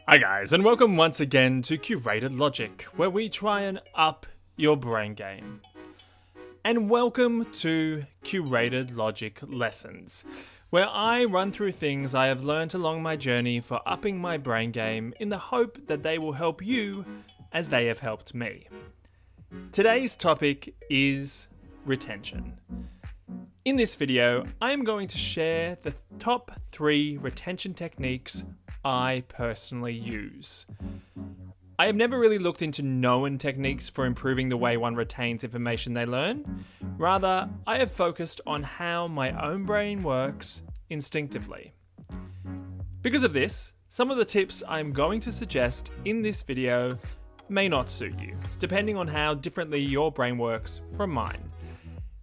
Hi guys, and welcome once again to Curated Logic, where we try and up your brain game. And welcome to Curated Logic Lessons, where I run through things I have learnt along my journey for upping my brain game in the hope that they will help you as they have helped me. Today's topic is retention. In this video, I am going to share the top 3 retention techniques I personally use. I have never really looked into known techniques for improving the way one retains information they learn. Rather, I have focused on how my own brain works instinctively. Because of this, some of the tips I am going to suggest in this video may not suit you, depending on how differently your brain works from mine.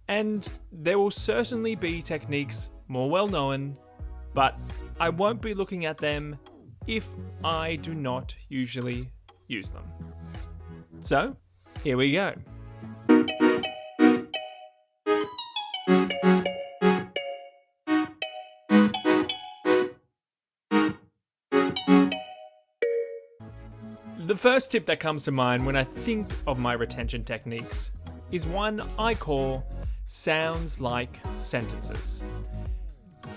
And there will certainly be techniques more well known, but I won't be looking at them if I do not usually use them. So, here we go. The first tip that comes to mind when I think of my retention techniques is one I call sounds like sentences.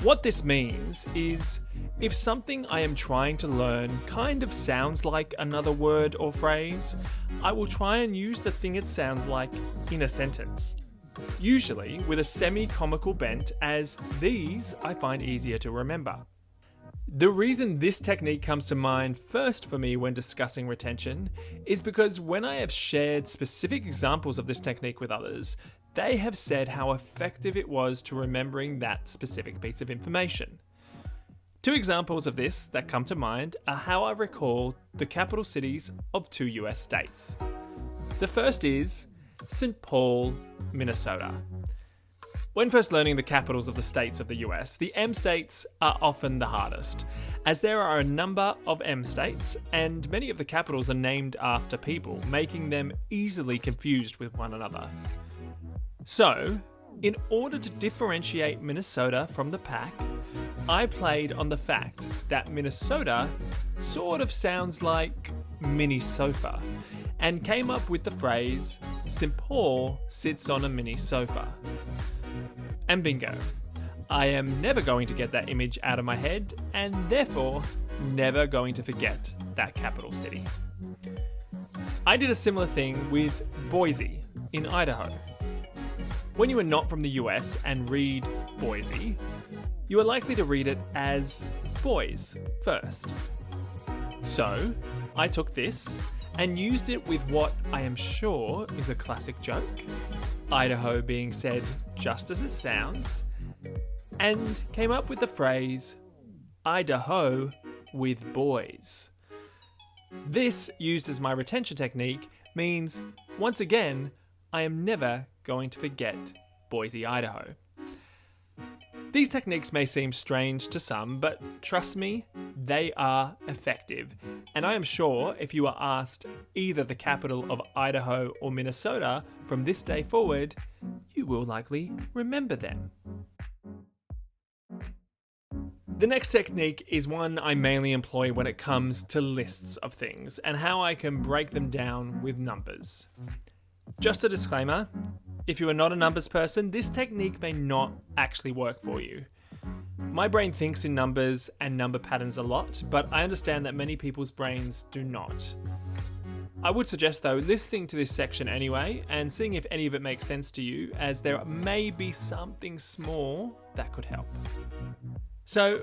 What this means is if something I am trying to learn kind of sounds like another word or phrase, I will try and use the thing it sounds like in a sentence. Usually with a semi-comical bent, as these I find easier to remember. The reason this technique comes to mind first for me when discussing retention is because when I have shared specific examples of this technique with others, they have said how effective it was to remembering that specific piece of information. 2 examples of this that come to mind are how I recall the capital cities of 2 US states. The first is St. Paul, Minnesota. When first learning the capitals of the states of the US, the M states are often the hardest, as there are a number of M states and many of the capitals are named after people, making them easily confused with one another. So, in order to differentiate Minnesota from the pack, I played on the fact that Minnesota sort of sounds like mini sofa, and came up with the phrase, St. Paul sits on a mini sofa. And bingo, I am never going to get that image out of my head, and therefore never going to forget that capital city. I did a similar thing with Boise in Idaho. When you are not from the US and read Boise, you are likely to read it as boys first. So, I took this and used it with what I am sure is a classic joke, Idaho being said just as it sounds, and came up with the phrase, Idaho with boys. This, used as my retention technique, means, once again, I am never going to forget Boise, Idaho. These techniques may seem strange to some, but trust me, they are effective. And I am sure if you are asked either the capital of Idaho or Minnesota from this day forward, you will likely remember them. The next technique is one I mainly employ when it comes to lists of things and how I can break them down with numbers. Just a disclaimer, if you are not a numbers person, this technique may not actually work for you. My brain thinks in numbers and number patterns a lot, but I understand that many people's brains do not. I would suggest though listening to this section anyway and seeing if any of it makes sense to you, as there may be something small that could help. So,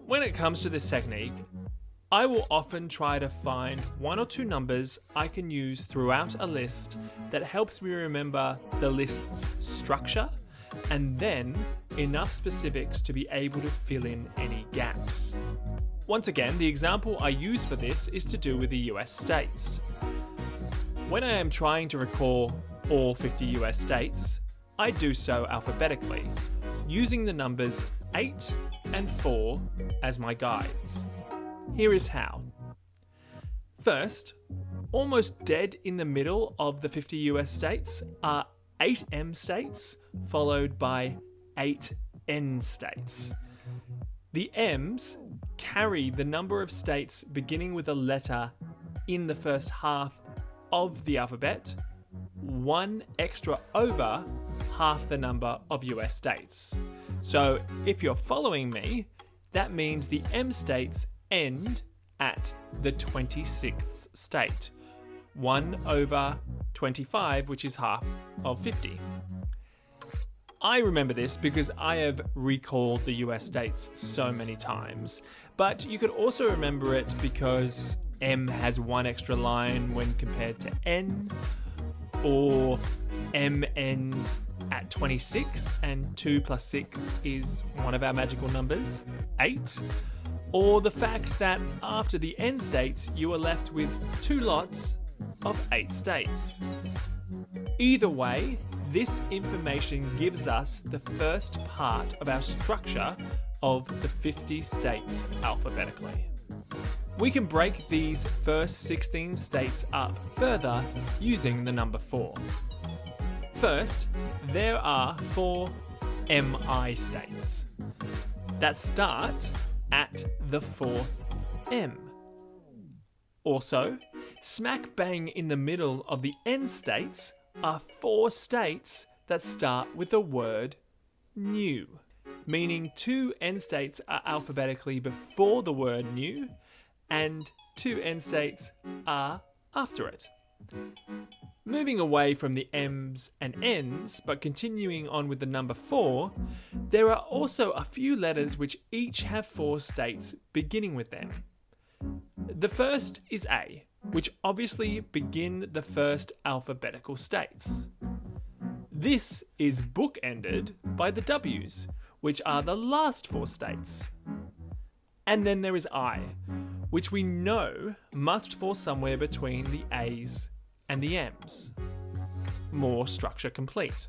when it comes to this technique, I will often try to find 1 or 2 numbers I can use throughout a list that helps me remember the list's structure, and then enough specifics to be able to fill in any gaps. Once again, the example I use for this is to do with the US states. When I am trying to recall all 50 US states, I do so alphabetically, using the numbers 8 and 4 as my guides. Here is how. First, almost dead in the middle of the 50 US states are 8 M states, followed by 8 N states. The M's carry the number of states beginning with a letter in the first half of the alphabet one extra over half the number of US states. So if you're following me, that means the M states end at the 26th state. 1 over 25, which is half of 50. I remember this because I have recalled the US states so many times, but you could also remember it because M has one extra line when compared to N, or M ends at 26 and 2 plus 6 is one of our magical numbers, 8, or the fact that after the N states you are left with 2 lots of 8 states. Either way, this information gives us the first part of our structure of the 50 states alphabetically. We can break these first 16 states up further using the number 4. First, there are 4 MI states that start at the 4th M. Also, smack bang in the middle of the N states are 4 states that start with the word new, meaning 2 N states are alphabetically before the word new and 2 N states are after it. Moving away from the M's and N's, but continuing on with the number 4, there are also a few letters which each have 4 states beginning with them. The first is A, which obviously begin the first alphabetical states. This is bookended by the W's, which are the last 4 states. And then there is I, which we know must fall somewhere between the A's and the M's. More structure complete.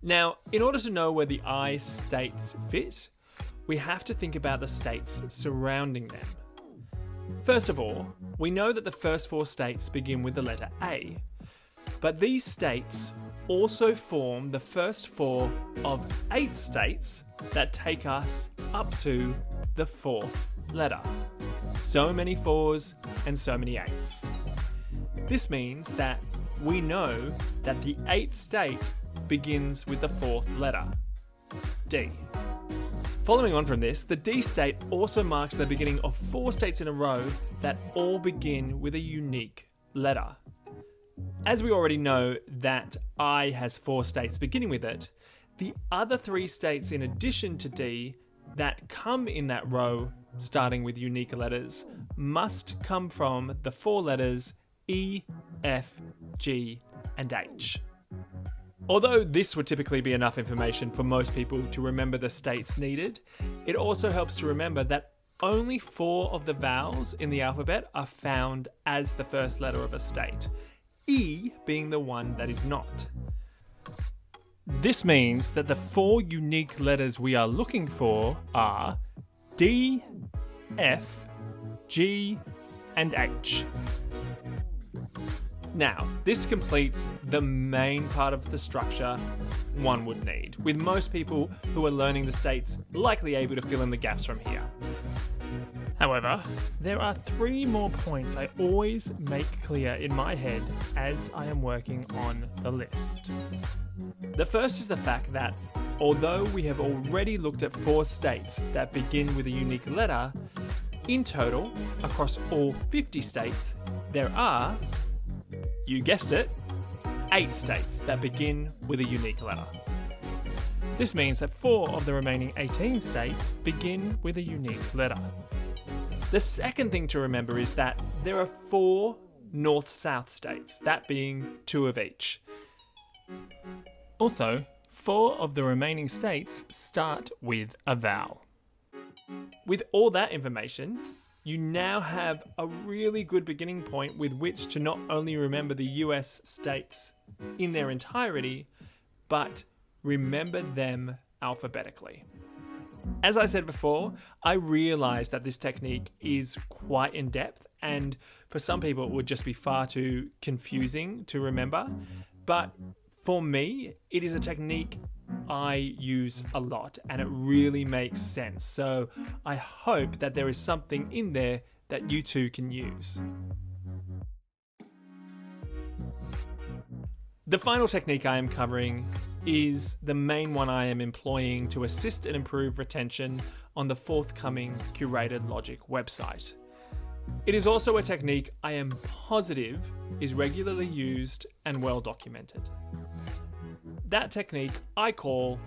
Now, in order to know where the I states fit, we have to think about the states surrounding them. First of all, we know that the first 4 states begin with the letter A, but these states also form the first 4 of 8 states that take us up to the 4th letter. So many 4s and so many 8s. This means that we know that the 8th state begins with the 4th letter, D. Following on from this, the D state also marks the beginning of 4 states in a row that all begin with a unique letter. As we already know that I has 4 states beginning with it, the other 3 states in addition to D that come in that row starting with unique letters must come from the 4 letters E, F, G, and H. Although this would typically be enough information for most people to remember the states needed, it also helps to remember that only 4 of the vowels in the alphabet are found as the first letter of a state, E being the one that is not. This means that the 4 unique letters we are looking for are D, F, G, and H. Now, this completes the main part of the structure one would need, with most people who are learning the states likely able to fill in the gaps from here. However, there are 3 more points I always make clear in my head as I am working on the list. The first is the fact that, although we have already looked at 4 states that begin with a unique letter, in total, across all 50 states, there are, you guessed it, 8 states that begin with a unique letter. This means that 4 of the remaining 18 states begin with a unique letter. The second thing to remember is that there are 4 north-south states, that being 2 of each. Also, 4 of the remaining states start with a vowel. With all that information, you now have a really good beginning point with which to not only remember the US states in their entirety, but remember them alphabetically. As I said before, I realise that this technique is quite in depth, and for some people it would just be far too confusing to remember, but For me, it is a technique I use a lot and it really makes sense. So I hope that there is something in there that you too can use. The final technique I am covering is the main one I am employing to assist and improve retention on the forthcoming Curated Logic website. It is also a technique I am positive is regularly used and well documented. That technique I call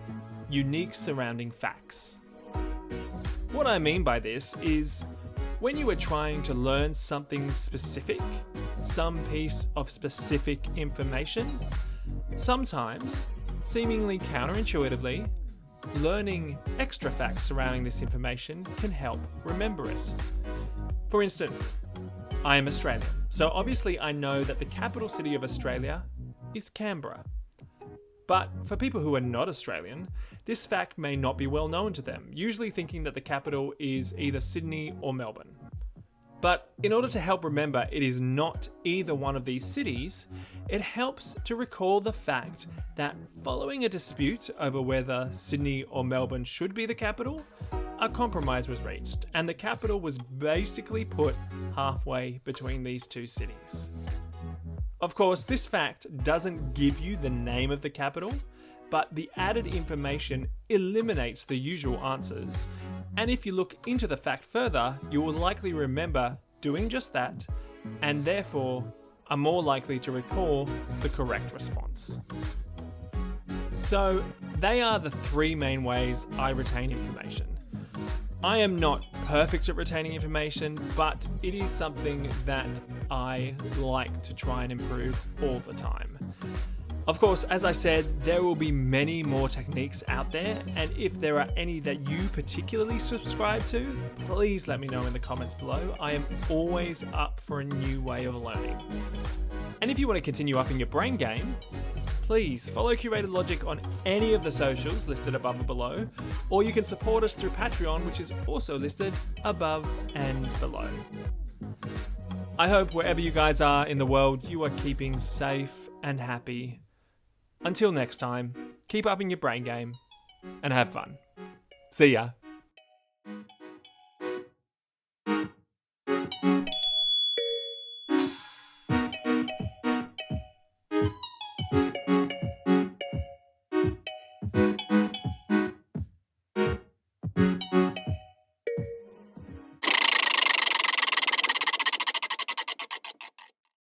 unique surrounding facts. What I mean by this is when you are trying to learn something specific, some piece of specific information, sometimes, seemingly counterintuitively, learning extra facts surrounding this information can help remember it. For instance, I am Australian, so obviously I know that the capital city of Australia is Canberra. But for people who are not Australian, this fact may not be well known to them, usually thinking that the capital is either Sydney or Melbourne. But in order to help remember it is not either one of these cities, it helps to recall the fact that following a dispute over whether Sydney or Melbourne should be the capital, a compromise was reached, and the capital was basically put halfway between these two cities. Of course, this fact doesn't give you the name of the capital, but the added information eliminates the usual answers. And if you look into the fact further, you will likely remember doing just that, and therefore are more likely to recall the correct response. So, they are the three main ways I retain information. I am not perfect at retaining information, but it is something that I like to try and improve all the time. Of course, as I said, there will be many more techniques out there, and if there are any that you particularly subscribe to, please let me know in the comments below. I am always up for a new way of learning. And if you want to continue upping your brain game, please follow Curated Logic on any of the socials listed above or below, or you can support us through Patreon, which is also listed above and below. I hope wherever you guys are in the world, you are keeping safe and happy. Until next time, keep upping your brain game and have fun. See ya.